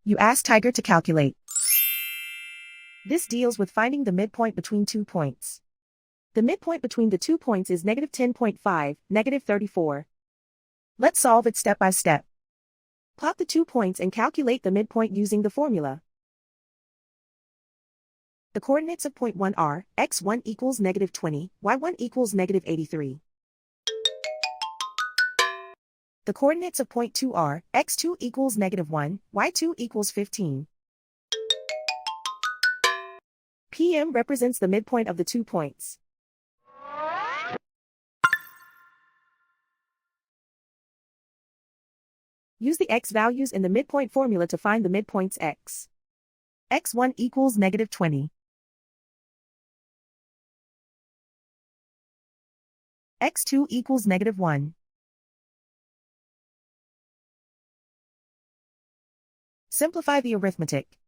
You ask Tiger to calculate. This deals with finding the midpoint between 2 points. The midpoint between the 2 points is -10.5, -34. Let's solve it step by step. Plot the 2 points and calculate the midpoint using the formula. The coordinates of point 1 are, x1 equals -20, y1 equals -83. The coordinates of point 2 are, x2 equals -1, y2 equals 15. PM represents the midpoint of the 2 points. Use the x values in the midpoint formula to find the midpoints x. x1 equals -20. x2 equals -1. Simplify the arithmetic.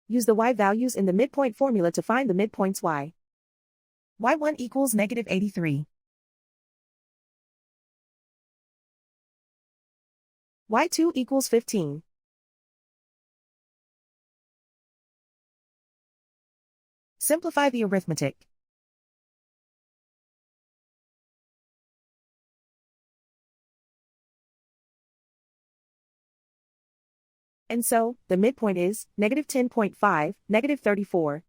Use the y values in the midpoint formula to find the midpoints y. y1 equals -83. y2 equals 15. Simplify the arithmetic. And so, the midpoint is -10.5, -34.